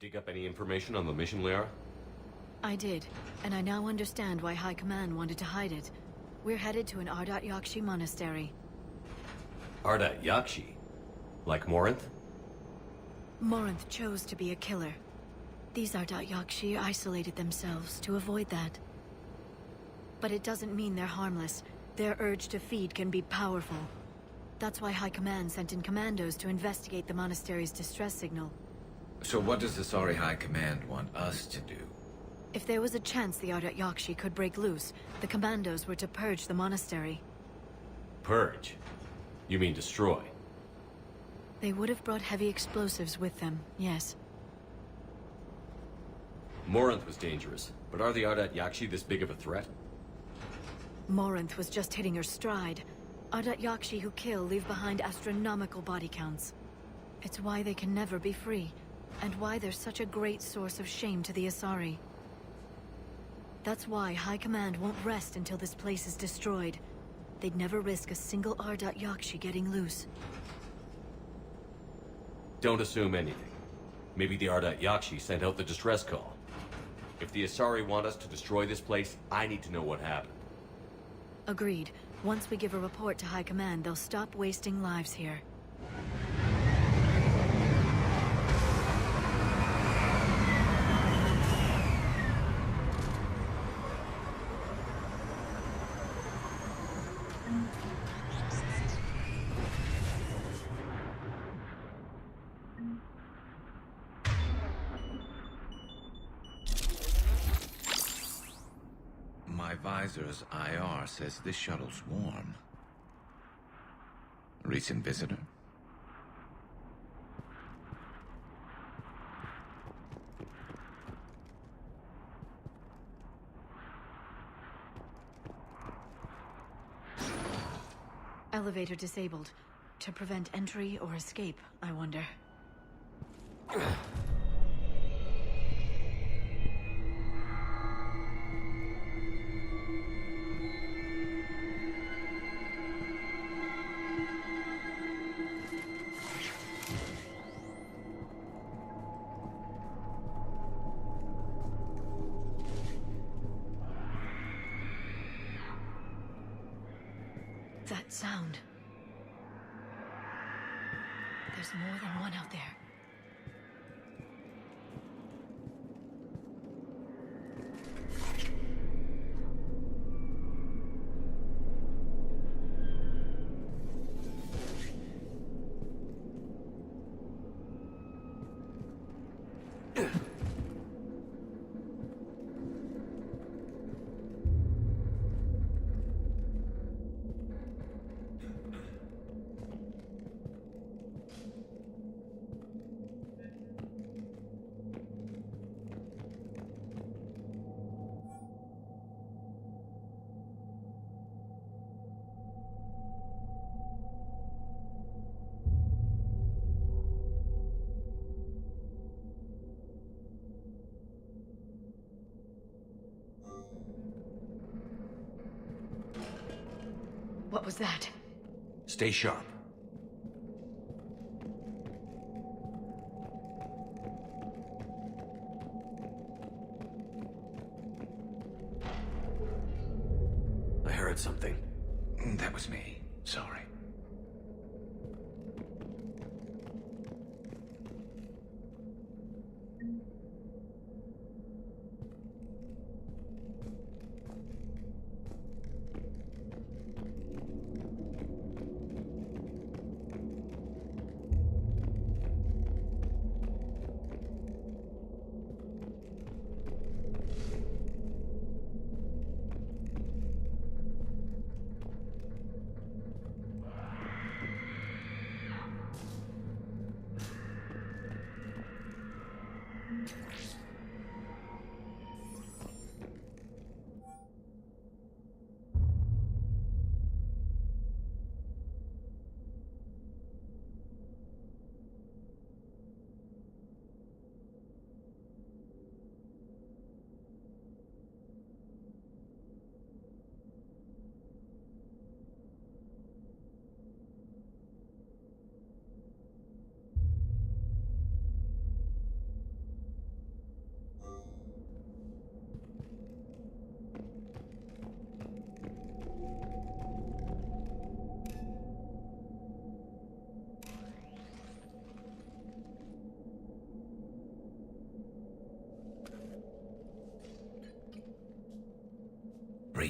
Dig up any information on the mission, Liara? I did, and I now understand why High Command wanted to hide it. We're headed to an Ardat-Yakshi Monastery. Ardat-Yakshi? Like Morinth? Morinth chose to be a killer. These Ardat-Yakshi isolated themselves to avoid that. But it doesn't mean they're harmless. Their urge to feed can be powerful. That's why High Command sent in commandos to investigate the monastery's distress signal. So what does the Asari High Command want us to do? If there was a chance the Ardat-Yakshi could break loose, the commandos were to purge the monastery. Purge? You mean destroy? They would have brought heavy explosives with them, yes. Morinth was dangerous, but are the Ardat-Yakshi this big of a threat? Morinth was just hitting her stride. Ardat-Yakshi who kill leave behind astronomical body counts. It's why they can never be free, and why they're such a great source of shame to the Asari. That's why High Command won't rest until this place is destroyed. They'd never risk a single Ardat-Yakshi getting loose. Don't assume anything. Maybe the Ardat-Yakshi sent out the distress call. If the Asari want us to destroy this place, I need to know what happened. Agreed. Once we give a report to High Command, they'll stop wasting lives here. My visor's IR says this shuttle's warm. Recent visitor? Elevator disabled. To prevent entry or escape, I wonder. That sound. There's more than one out there. What was that? Stay sharp. I heard something. That was me. Sorry.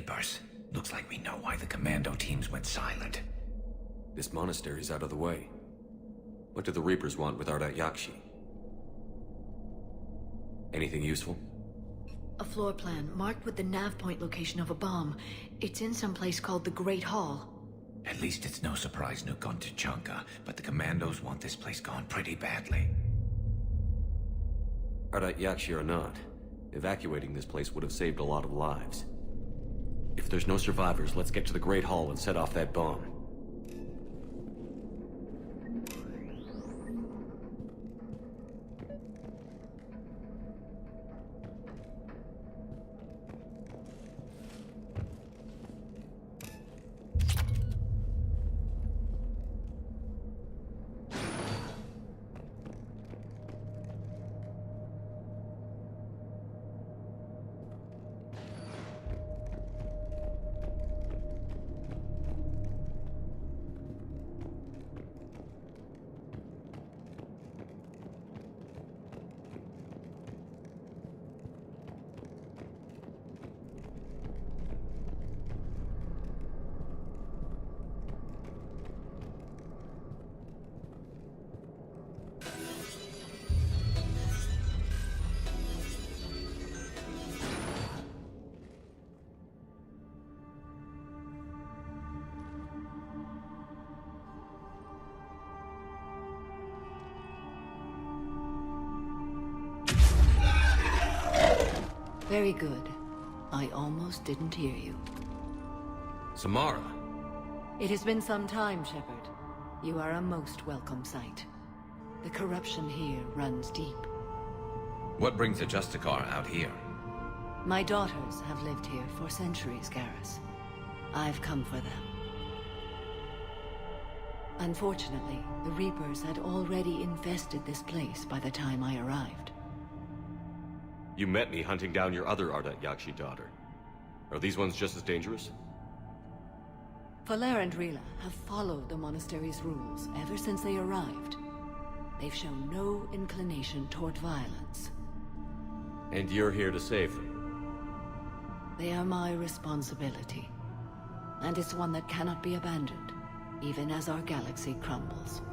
Reapers. Looks like we know why the commando teams went silent. This monastery's out of the way. What do the Reapers want with Ardat-Yakshi? Anything useful? A floor plan marked with the nav point location of a bomb. It's in some place called the Great Hall. At least it's no surprise nuke on Tuchanka, but the commandos want this place gone pretty badly. Ardat-Yakshi or not, evacuating this place would have saved a lot of lives. If there's no survivors, let's get to the Great Hall and set off that bomb. Very good. I almost didn't hear you. Samara! It has been some time, Shepard. You are a most welcome sight. The corruption here runs deep. What brings a Justicar out here? My daughters have lived here for centuries, Garrus. I've come for them. Unfortunately, the Reapers had already infested this place by the time I arrived. You met me hunting down your other Ardat-Yakshi daughter. Are these ones just as dangerous? Faller and Rila have followed the monastery's rules ever since they arrived. They've shown no inclination toward violence. And you're here to save them? They are my responsibility. And it's one that cannot be abandoned, even as our galaxy crumbles.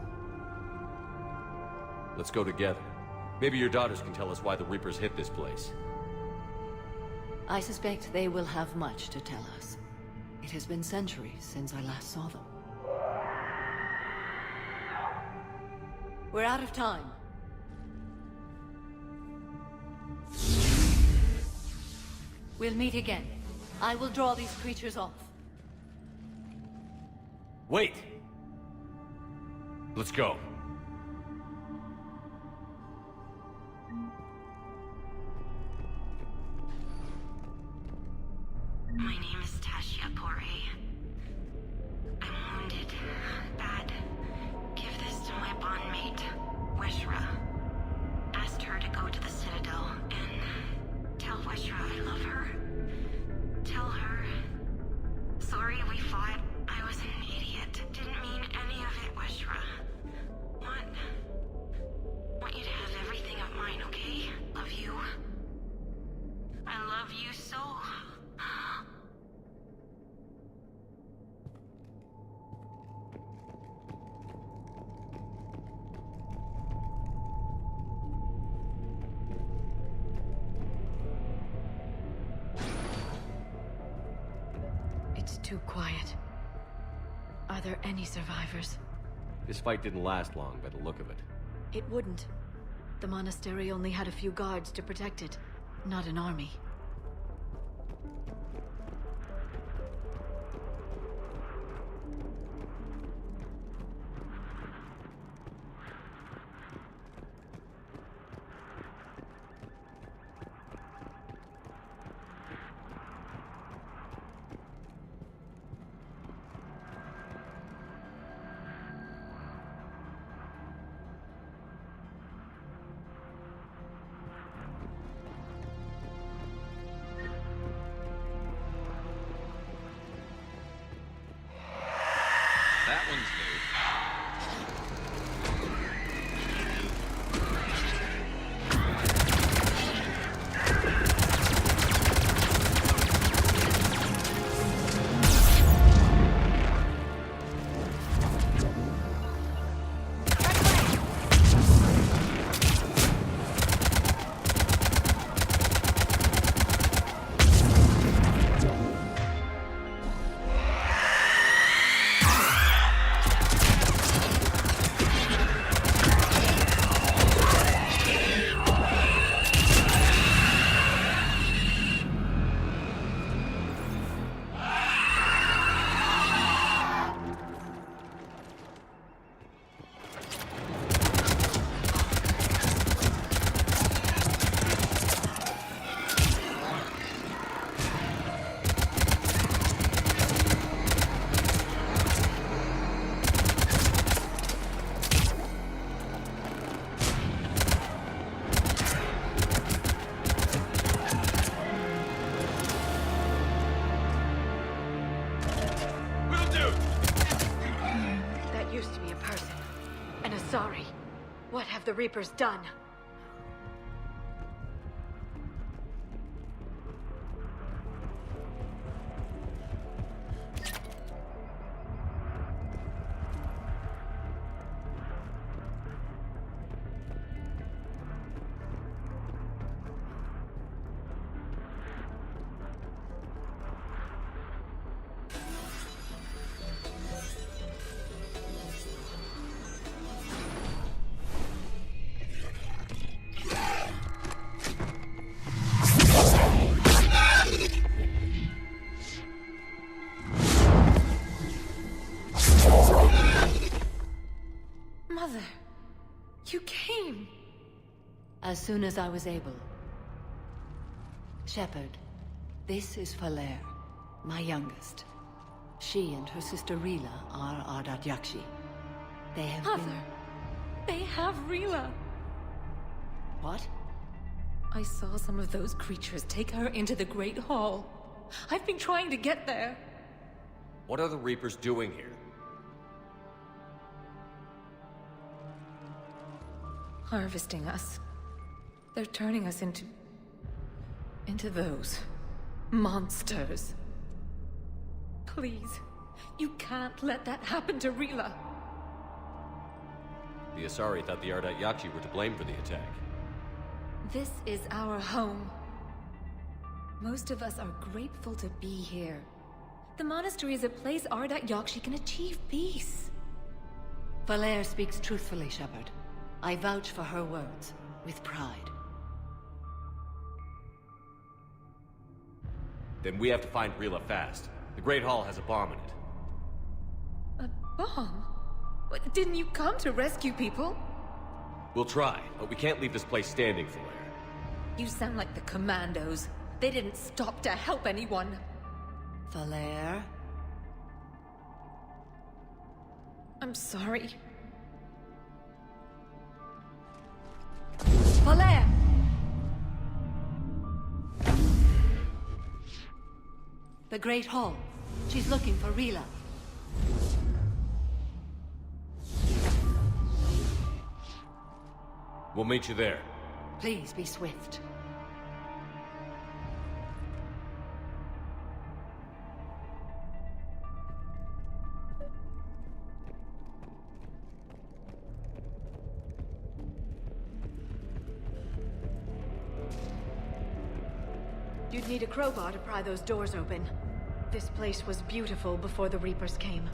Let's go together. Maybe your daughters can tell us why the Reapers hit this place. I suspect they will have much to tell us. It has been centuries since I last saw them. We're out of time. We'll meet again. I will draw these creatures off. Wait! Let's go. My name is Tashia Pore. I'm wounded. Bad. Give this to my bondmate, Weshra. Asked her to go to the Citadel and tell Weshra I love her. Tell her. Sorry we fought. I was an idiot. Didn't mean any of it, Weshra. Want you to have everything of mine, okay? Love you. I love you so. It's too quiet. Are there any survivors? This fight didn't last long by the look of it. It wouldn't. The monastery only had a few guards to protect it, not an army. Asari, what have the Reapers done? Mother, you came. As soon as I was able. Shepard, this is Falere, my youngest. She and her sister Rila are Ardat-Yakshi. They have Mother, they have Rila. What? I saw some of those creatures take her into the Great Hall. I've been trying to get there. What are the Reapers doing here? Harvesting us. They're turning us into those monsters. Please, you can't let that happen to Rila. The Asari thought the Ardat-Yakshi were to blame for the attack. This is our home. Most of us are grateful to be here. The monastery is a place Ardat-Yakshi can achieve peace. Falere speaks truthfully, Shepard. I vouch for her words, with pride. Then we have to find Rila fast. The Great Hall has a bomb in it. A bomb? What, didn't you come to rescue people? We'll try, but we can't leave this place standing, Falere. You sound like the commandos. They didn't stop to help anyone. Falere? I'm sorry. Falere! The Great Hall. She's looking for Rila. We'll meet you there. Please be swift. You'd need a crowbar to pry those doors open. This place was beautiful before the Reapers came.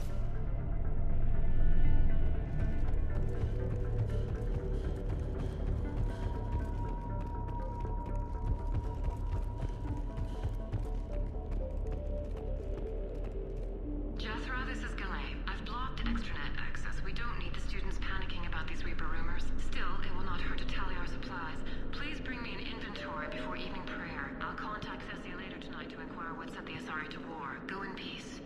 Jethro, this is Galay. I've blocked extranet access. We don't need the students panicking about these Reaper rumors. Still, it will not hurt to tally our supplies. Please bring me an inventory before evening prayer. I'll contact Cessia later tonight to inquire what set the Asari to war. Go in peace.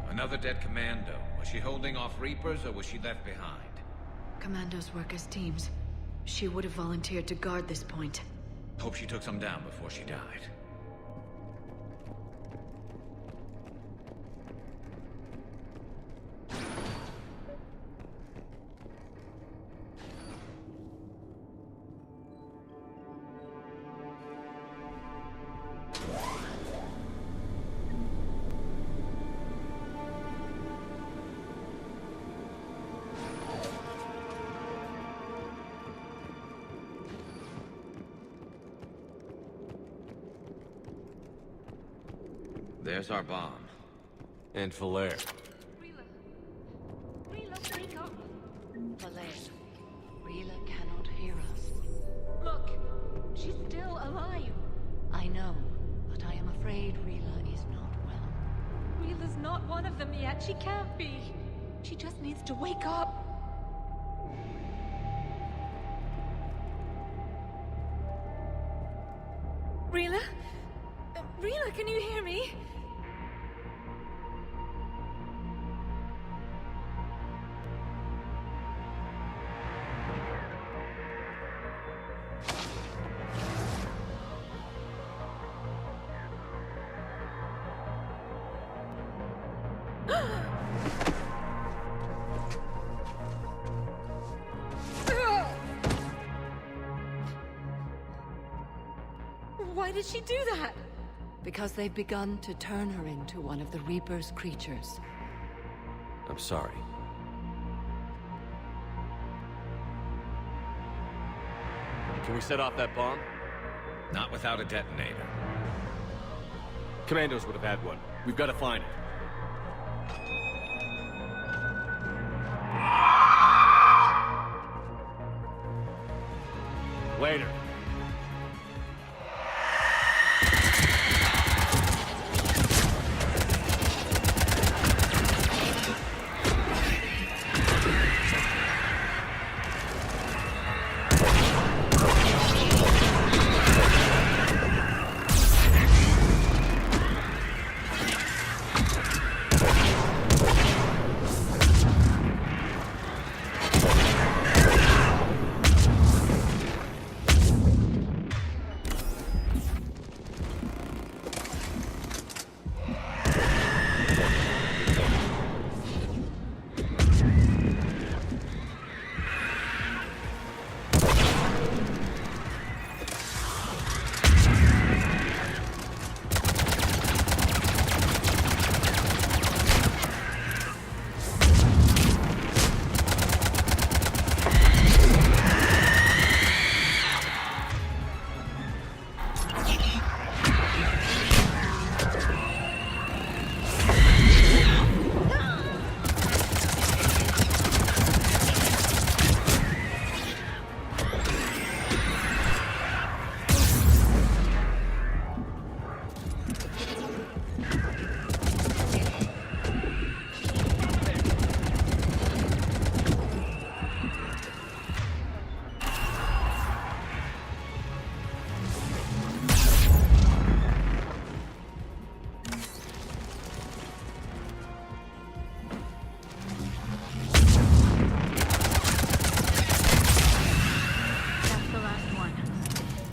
Another dead commando. Was she holding off Reapers, or was she left behind? Commandos work as teams. She would have volunteered to guard this point. Hope she took some down before she died. There's our bomb. And Falere. Rila, wake up! Valère, Rila cannot hear us. Look, she's still alive. I know, but I am afraid Rila is not well. Rila's not one of them yet. She can't be. She just needs to wake up. Rila? Rila, can you hear me? Why did she do that? Because they've begun to turn her into one of the Reaper's creatures. I'm sorry. Can we set off that bomb? Not without a detonator. Commandos would have had one. We've got to find it. Later.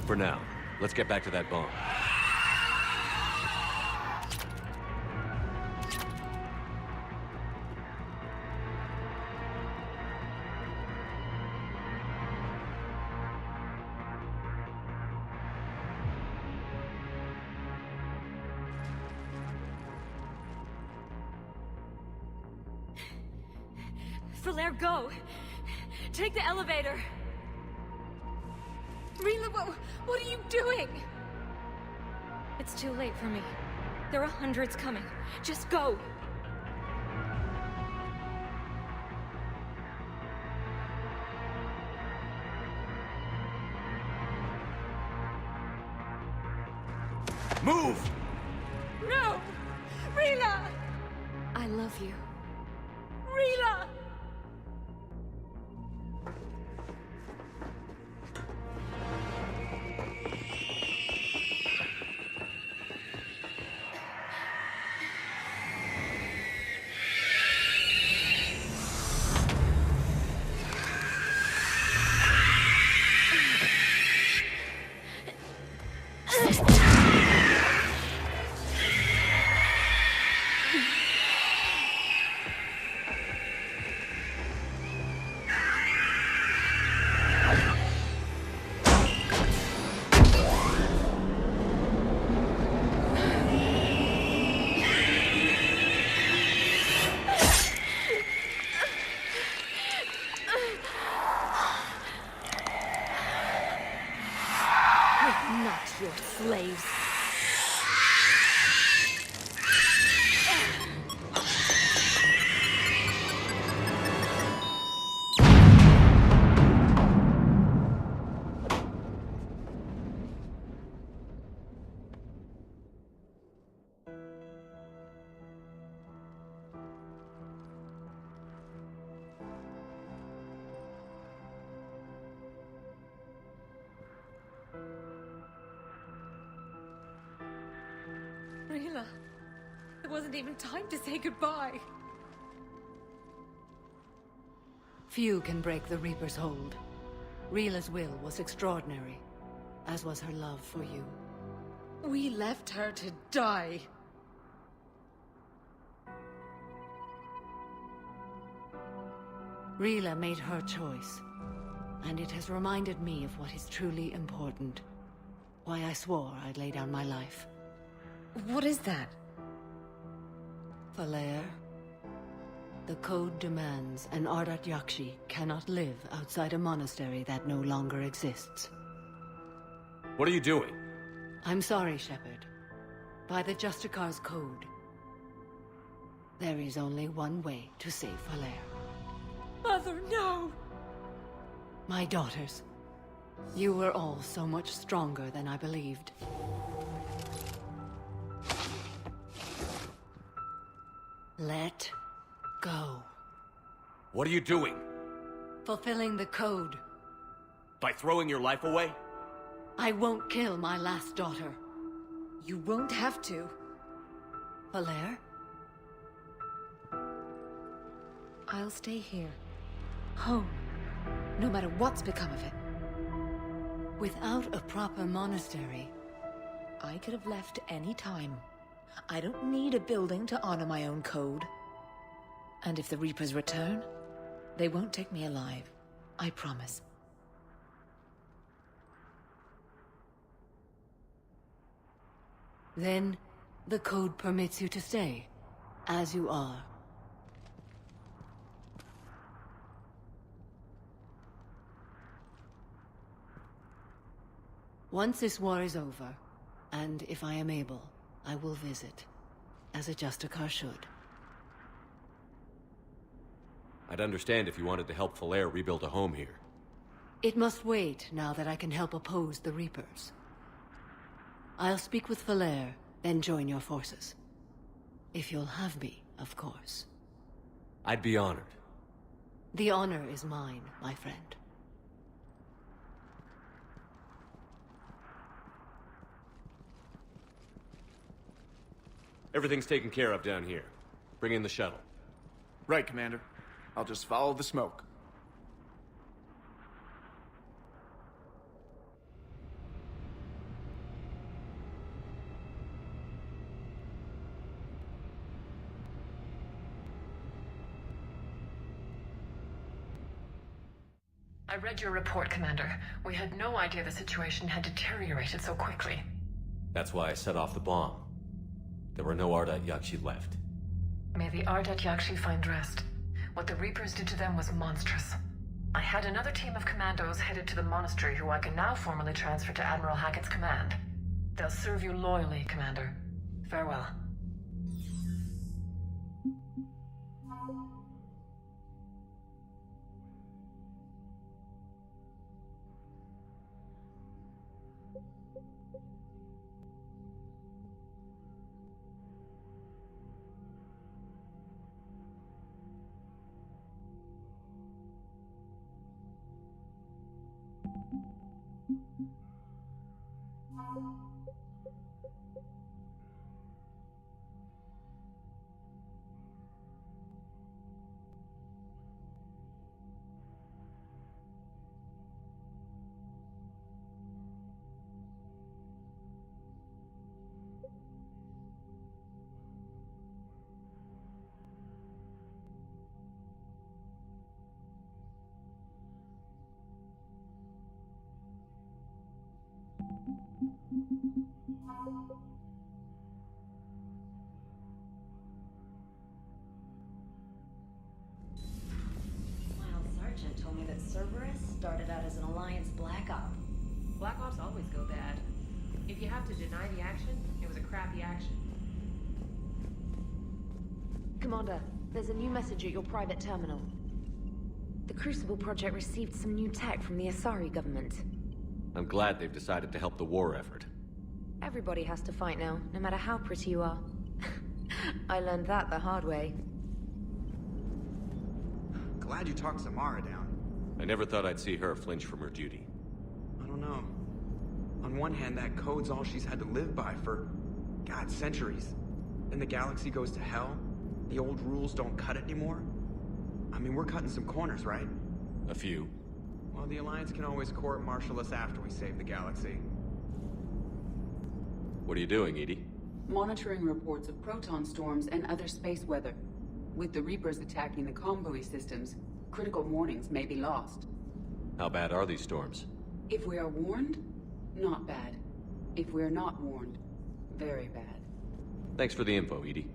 For now, let's get back to that bomb. Falaire, go! Take the elevator! Rila, what are you doing? It's too late for me. There are hundreds coming. Just go! Move! No! Rila! I love you. Rila! Not your slaves. Rila, there wasn't even time to say goodbye. Few can break the Reaper's hold. Rila's will was extraordinary, as was her love for you. We left her to die. Rila made her choice, and it has reminded me of what is truly important. Why I swore I'd lay down my life. What is that? Falaire, the code demands an Ardat-Yakshi cannot live outside a monastery that no longer exists. What are you doing? I'm sorry, Shepard. By the Justicar's code, there is only one way to save Falaire. Mother, no! My daughters, you were all so much stronger than I believed. Let go. What are you doing? Fulfilling the code. By throwing your life away? I won't kill my last daughter. You won't have to. Falaire? I'll stay here. Home. No matter what's become of it. Without a proper monastery, I could have left any time. I don't need a building to honor my own code. And if the Reapers return, they won't take me alive. I promise. then the code permits you to stay, as you are. Once this war is over, and if I am able, I will visit, as a Justicar should. I'd understand if you wanted to help Falaire rebuild a home here. It must wait now that I can help oppose the Reapers. I'll speak with Falaire, then join your forces. If you'll have me, of course. I'd be honored. The honor is mine, my friend. Everything's taken care of down here. Bring in the shuttle. Right, Commander. I'll just follow the smoke. I read your report, Commander. We had no idea the situation had deteriorated so quickly. That's why I set off the bomb. There were no Ardat-Yakshi left. May the Ardat-Yakshi find rest. What the Reapers did to them was monstrous. I had another team of commandos headed to the monastery who I can now formally transfer to Admiral Hackett's command. They'll serve you loyally, Commander. Farewell. Sergeant told me that Cerberus started out as an Alliance Black Op. Black Ops always go bad. If you have to deny the action, it was a crappy action. Commander, there's a new message at your private terminal. The Crucible Project received some new tech from the Asari government. I'm glad they've decided to help the war effort. Everybody has to fight now, no matter how pretty you are. I learned that the hard way. Glad you talked Samara down. I never thought I'd see her flinch from her duty. I don't know. On one hand, that code's all she's had to live by for, God, centuries. Then the galaxy goes to hell. The old rules don't cut it anymore. I mean, we're cutting some corners, right? A few. Well, the Alliance can always court-martial us after we save the galaxy. What are you doing, Edie? Monitoring reports of proton storms and other space weather. With the Reapers attacking the comm systems, critical warnings may be lost. How bad are these storms? If we are warned, not bad. If we are not warned, very bad. Thanks for the info, Edie.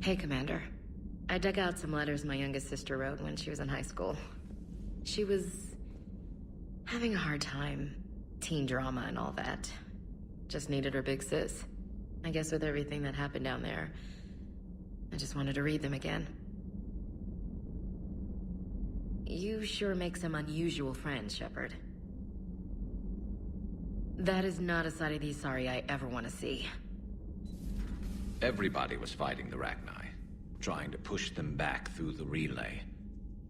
Hey, Commander. I dug out some letters my youngest sister wrote when she was in high school. She was having a hard time. Teen drama and all that. Just needed her big sis. I guess with everything that happened down there, I just wanted to read them again. You sure make some unusual friends, Shepard. That is not a side of the Asari I ever want to see. Everybody was fighting the Rachni, trying to push them back through the relay.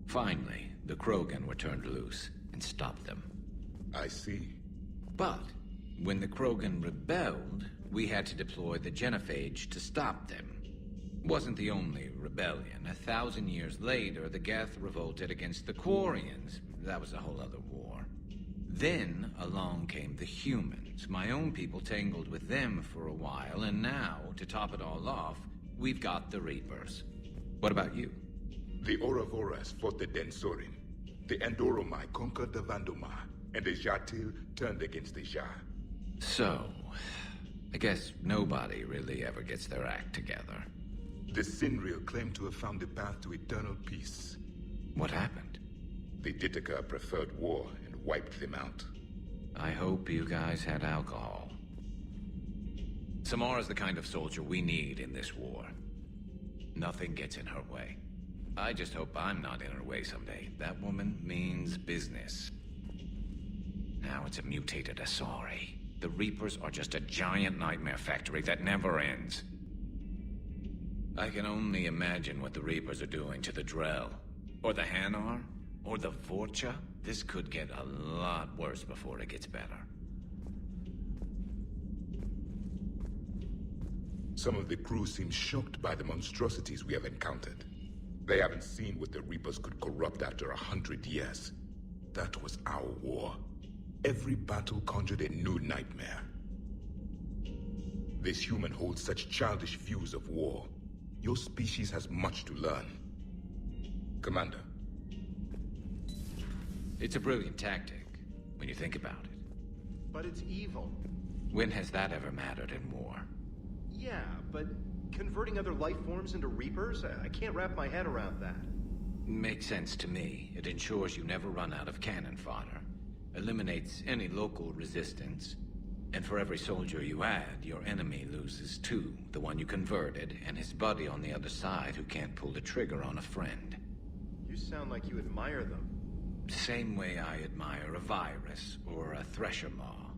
Finally, the Krogan were turned loose and stopped them. I see. But when the Krogan rebelled, we had to deploy the genophage to stop them. Wasn't the only rebellion. 1,000 years later, the Geth revolted against the Quarians. That was a whole other war. Then along came the humans. My own people tangled with them for a while, and now, to top it all off, we've got the Reapers. What about you? The Ouroboros fought the Densorin. The Andoromai conquered the Vandoma, and the Jatil turned against the Jah. So, I guess nobody really ever gets their act together. The Sinreal claimed to have found the path to eternal peace. What happened? The Ditaka preferred war and wiped them out. I hope you guys had alcohol. Samara's the kind of soldier we need in this war. Nothing gets in her way. I just hope I'm not in her way someday. That woman means business. Now it's a mutated Asari. The Reapers are just a giant nightmare factory that never ends. I can only imagine what the Reapers are doing to the Drell, or the Hanar, or the Vorcha. This could get a lot worse before it gets better. Some of the crew seem shocked by the monstrosities we have encountered. They haven't seen what the Reapers could corrupt after 100 years. That was our war. Every battle conjured a new nightmare. This human holds such childish views of war. Your species has much to learn. Commander. It's a brilliant tactic, when you think about it. But it's evil. When has that ever mattered in war? Yeah, but converting other life forms into Reapers? I can't wrap my head around that. Makes sense to me. It ensures you never run out of cannon fodder. Eliminates any local resistance. And for every soldier you add, your enemy loses two. The one you converted, and his buddy on the other side who can't pull the trigger on a friend. You sound like you admire them. Same way I admire a virus or a thresher maw.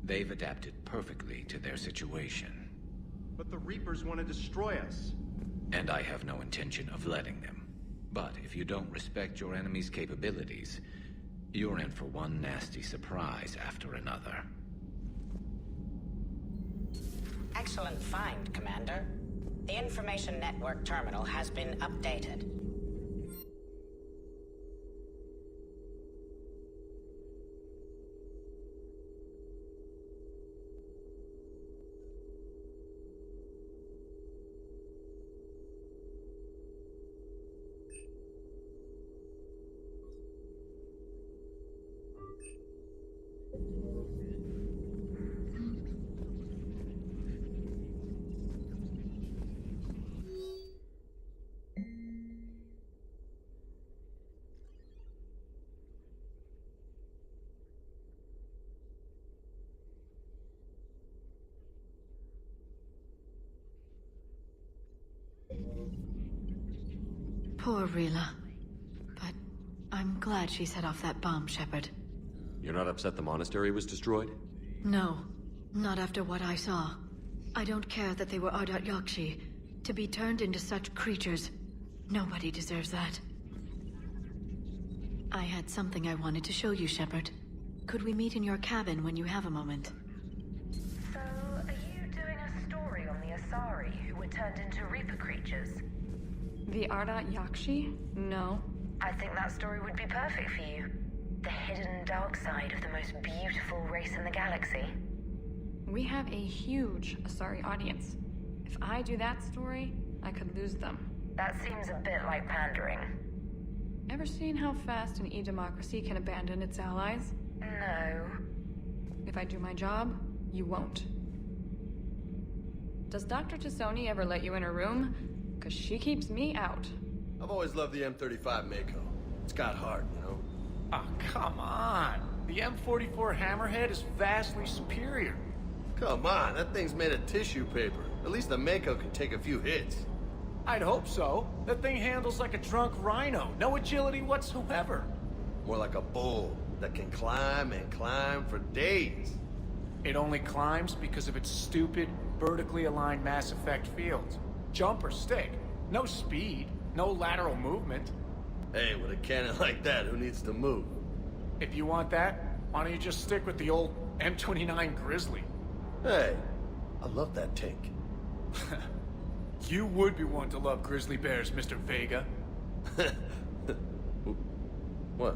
They've adapted perfectly to their situation. But the Reapers want to destroy us. And I have no intention of letting them. But if you don't respect your enemy's capabilities, you're in for one nasty surprise after another. Excellent find, Commander. The information network terminal has been updated. Poor Rila. But I'm glad she set off that bomb, Shepard. You're not upset the monastery was destroyed? No, not after what I saw. I don't care that they were Ardat-Yakshi. To be turned into such creatures, nobody deserves that. I had something I wanted to show you, Shepard. Could we meet in your cabin when you have a moment? So, are you doing a story on the Asari who were turned into Reaper creatures? The Ardat-Yakshi? No. I think that story would be perfect for you. The hidden dark side of the most beautiful race in the galaxy. We have a huge Asari audience. If I do that story, I could lose them. That seems a bit like pandering. Ever seen how fast an e-democracy can abandon its allies? No. If I do my job, you won't. Does Dr. Tassoni ever let you in her room? Because she keeps me out. I've always loved the M35 Mako. It's got heart, you know? Oh, come on. The M44 Hammerhead is vastly superior. Come on, that thing's made of tissue paper. At least the Mako can take a few hits. I'd hope so. That thing handles like a drunk rhino. No agility whatsoever. More like a bull that can climb and climb for days. It only climbs because of its stupid, vertically aligned Mass Effect fields. Jump or stick. No speed. No lateral movement. Hey, with a cannon like that, who needs to move? If you want that, why don't you just stick with the old M29 Grizzly? Hey, I love that tank. You would be one to love grizzly bears, Mr. Vega. What?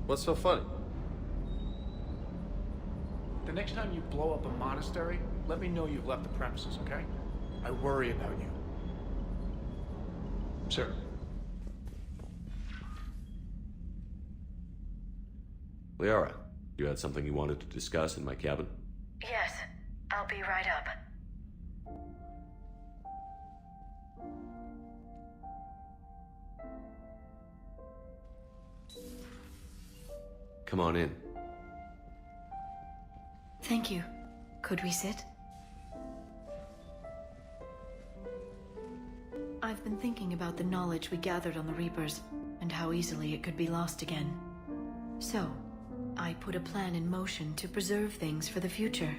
What's so funny? The next time you blow up a monastery, let me know you've left the premises, okay? I worry about you. Sir. Liara, you had something you wanted to discuss in my cabin? Yes, I'll be right up. Come on in. Thank you. Could we sit? I've been thinking about the knowledge we gathered on the Reapers, and how easily it could be lost again. So, I put a plan in motion to preserve things for the future.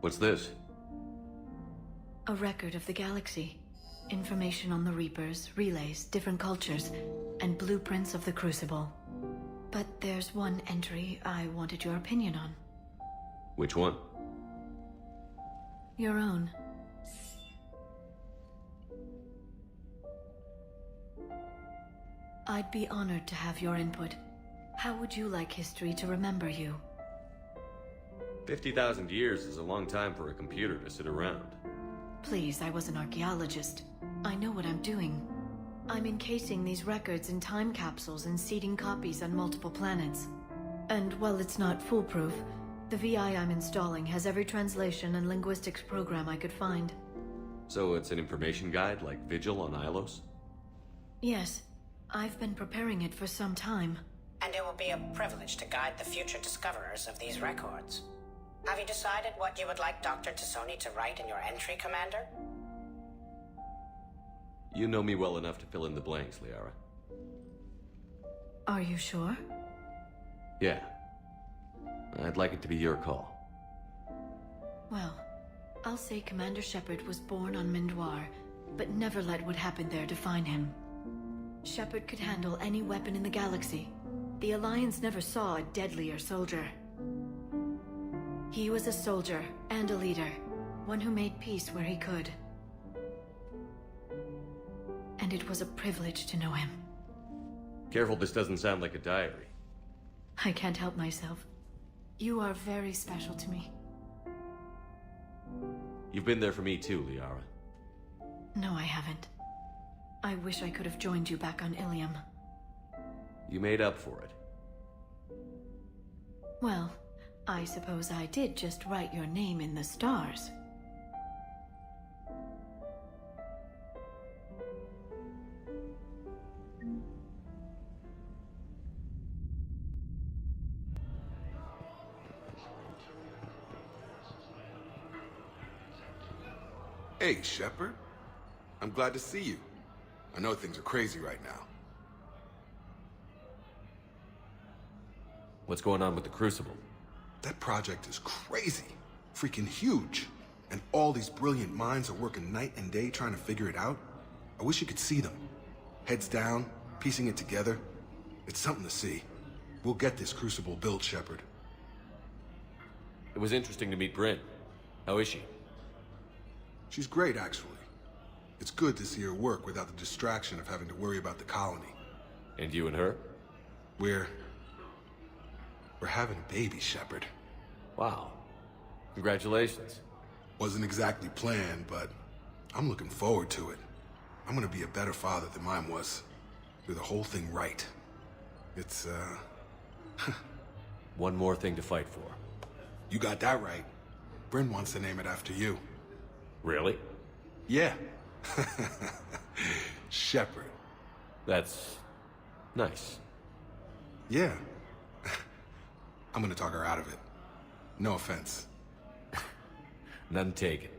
What's this? A record of the galaxy. Information on the Reapers, relays, different cultures, and blueprints of the Crucible. But there's one entry I wanted your opinion on. Which one? Your own. I'd be honored to have your input. How would you like history to remember you? 50,000 years is a long time for a computer to sit around. Please, I was an archaeologist. I know what I'm doing. I'm encasing these records in time capsules and seeding copies on multiple planets. And while it's not foolproof, the VI I'm installing has every translation and linguistics program I could find. So it's an information guide like Vigil on Ilos? Yes. I've been preparing it for some time. And it will be a privilege to guide the future discoverers of these records. Have you decided what you would like Dr. Tassoni to write in your entry, Commander? You know me well enough to fill in the blanks, Liara. Are you sure? Yeah. I'd like it to be your call. Well, I'll say Commander Shepard was born on Mindoir, but never let what happened there define him. Shepard could handle any weapon in the galaxy. The Alliance never saw a deadlier soldier. He was a soldier and a leader, one who made peace where he could. And it was a privilege to know him. Careful, this doesn't sound like a diary. I can't help myself. You are very special to me. You've been there for me too, Liara. No, I haven't. I wish I could have joined you back on Ilium. You made up for it. Well, I suppose I did just write your name in the stars. Hey, Shepard. I'm glad to see you. I know things are crazy right now. What's going on with the Crucible? That project is crazy. Freaking huge. And all these brilliant minds are working night and day trying to figure it out. I wish you could see them. Heads down, piecing it together. It's something to see. We'll get this Crucible built, Shepard. It was interesting to meet Bryn. How is she? She's great, actually. It's good to see her work without the distraction of having to worry about the colony. And you and her? We're having a baby, Shepard. Wow. Congratulations. Wasn't exactly planned, but I'm looking forward to it. I'm gonna be a better father than mine was. Do the whole thing right. It's, One more thing to fight for. You got that right. Bryn wants to name it after you. Really? Yeah. Shepard. That's nice. Yeah. I'm gonna talk her out of it. No offense. None taken.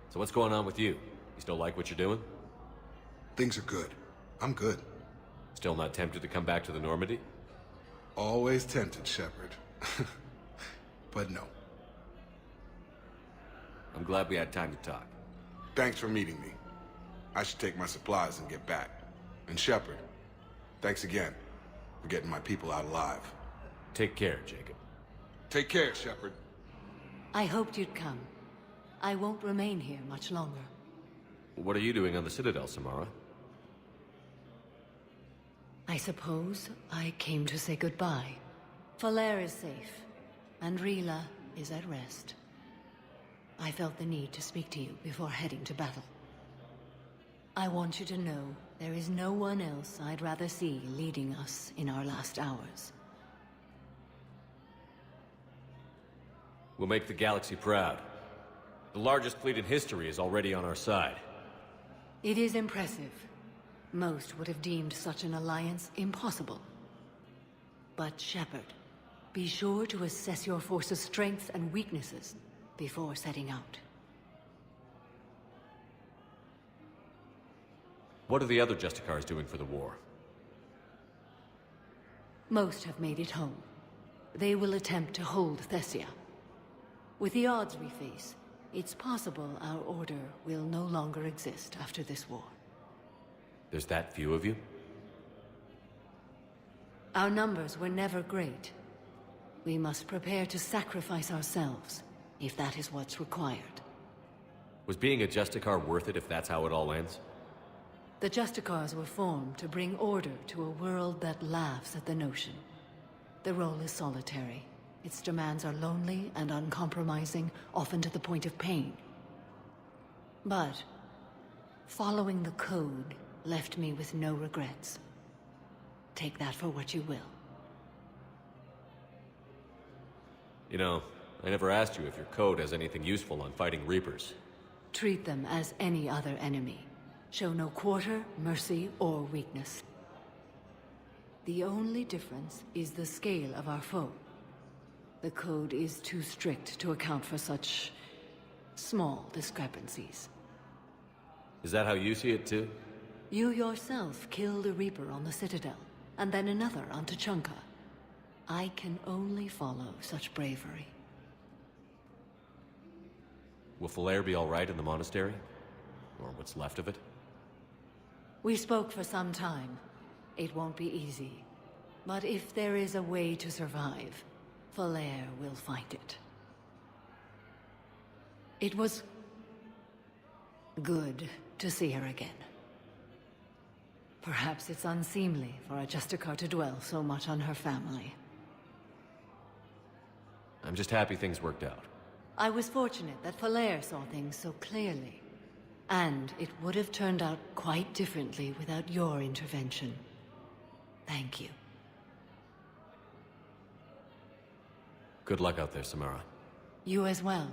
So what's going on with you? You still like what you're doing? Things are good. I'm good. Still not tempted to come back to the Normandy? Always tempted, Shepard. But no. I'm glad we had time to talk. Thanks for meeting me. I should take my supplies and get back. And Shepard, thanks again for getting my people out alive. Take care, Jacob. Take care, Shepard. I hoped you'd come. I won't remain here much longer. What are you doing on the Citadel, Samara? I suppose I came to say goodbye. Falair is safe, and Rila is at rest. I felt the need to speak to you before heading to battle. I want you to know there is no one else I'd rather see leading us in our last hours. We'll make the galaxy proud. The largest fleet in history is already on our side. It is impressive. Most would have deemed such an alliance impossible. But Shepard, be sure to assess your force's strengths and weaknesses before setting out. What are the other Justicars doing for the war? Most have made it home. They will attempt to hold Thessia. With the odds we face, it's possible our order will no longer exist after this war. There's that few of you? Our numbers were never great. We must prepare to sacrifice ourselves, if that is what's required. Was being a Justicar worth it if that's how it all ends? The Justicars were formed to bring order to a world that laughs at the notion. The role is solitary. Its demands are lonely and uncompromising, often to the point of pain. But following the code left me with no regrets. Take that for what you will. You know, I never asked you if your code has anything useful on fighting Reapers. Treat them as any other enemy. Show no quarter, mercy, or weakness. The only difference is the scale of our foe. The code is too strict to account for such small discrepancies. Is that how you see it too? You yourself killed a Reaper on the Citadel, and then another on Tuchanka. I can only follow such bravery. Will Falair be all right in the monastery? Or what's left of it? We spoke for some time. It won't be easy. But if there is a way to survive, Falair will find it. It was good to see her again. Perhaps it's unseemly for a Justicar to dwell so much on her family. I'm just happy things worked out. I was fortunate that Falair saw things so clearly. And it would have turned out quite differently without your intervention. Thank you. Good luck out there, Samara. You as well.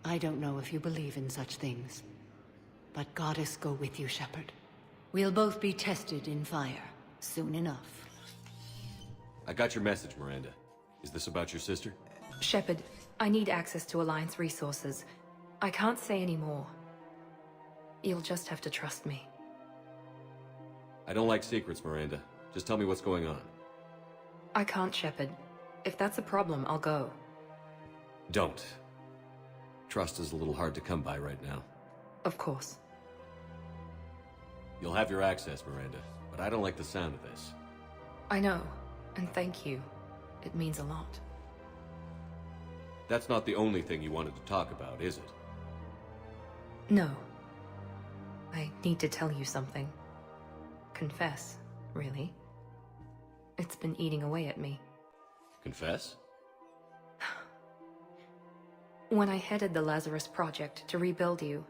I don't know if you believe in such things, but Goddess go with you, Shepard. We'll both be tested in fire, soon enough. I got your message, Miranda. Is this about your sister? Shepard, I need access to Alliance resources. I can't say any more. You'll just have to trust me. I don't like secrets, Miranda. Just tell me what's going on. I can't, Shepard. If that's a problem, I'll go. Don't. Trust is a little hard to come by right now. Of course. You'll have your access, Miranda, but I don't like the sound of this. I know, and thank you. It means a lot. That's not the only thing you wanted to talk about, is it? No. I need to tell you something. Confess, really. It's been eating away at me. Confess? When I headed the Lazarus Project to rebuild you,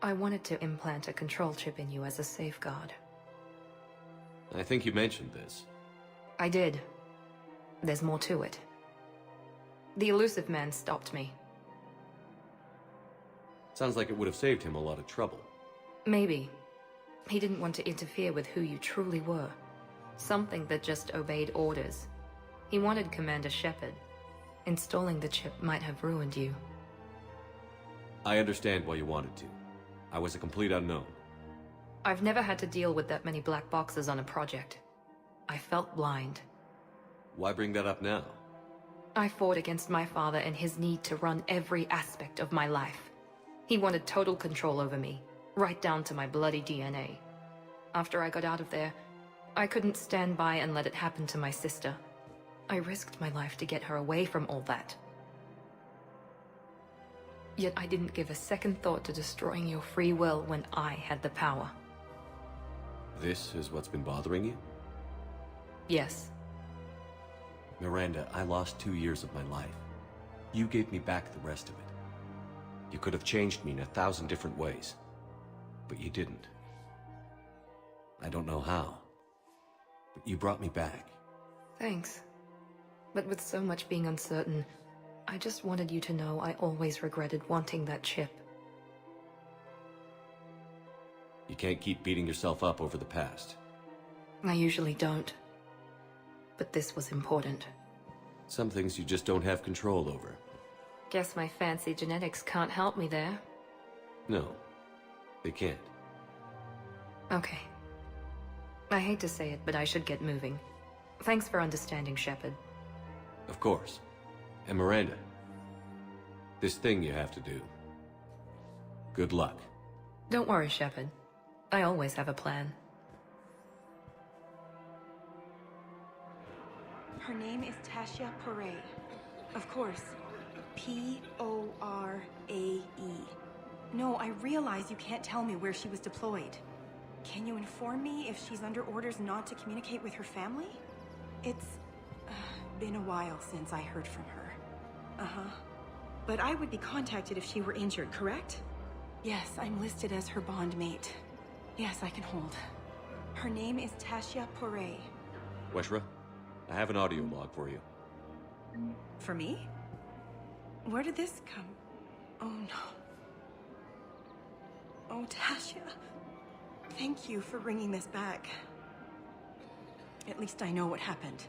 I wanted to implant a control chip in you as a safeguard. I think you mentioned this. I did. There's more to it. The elusive man stopped me. Sounds like it would have saved him a lot of trouble. Maybe. He didn't want to interfere with who you truly were. Something that just obeyed orders. He wanted Commander Shepard. Installing the chip might have ruined you. I understand why you wanted to. I was a complete unknown. I've never had to deal with that many black boxes on a project. I felt blind. Why bring that up now? I fought against my father and his need to run every aspect of my life. He wanted total control over me, right down to my bloody DNA. After I got out of there, I couldn't stand by and let it happen to my sister. I risked my life to get her away from all that. Yet I didn't give a second thought to destroying your free will when I had the power. This is what's been bothering you? Yes. Miranda, I lost 2 years of my life. You gave me back the rest of it. You could have changed me in 1,000 different ways. But you didn't. I don't know how. But you brought me back. Thanks. But with so much being uncertain, I just wanted you to know I always regretted wanting that chip. You can't keep beating yourself up over the past. I usually don't. But this was important. Some things you just don't have control over. Guess my fancy genetics can't help me there. No, they can't. Okay. I hate to say it, but I should get moving. Thanks for understanding, Shepard. Of course. And Miranda, this thing you have to do. Good luck. Don't worry, Shepard. I always have a plan. Her name is Tasha Pore. Of course. P-O-R-A-E. No, I realize you can't tell me where she was deployed. Can you inform me if she's under orders not to communicate with her family? It's been a while since I heard from her. Uh-huh. But I would be contacted if she were injured, correct? Yes, I'm listed as her bondmate. Yes, I can hold. Her name is Tasha Pore. Weshra, I have an audio log for you. For me? Where did this come? Oh no. Oh, Tasha. Thank you for bringing this back. At least I know what happened.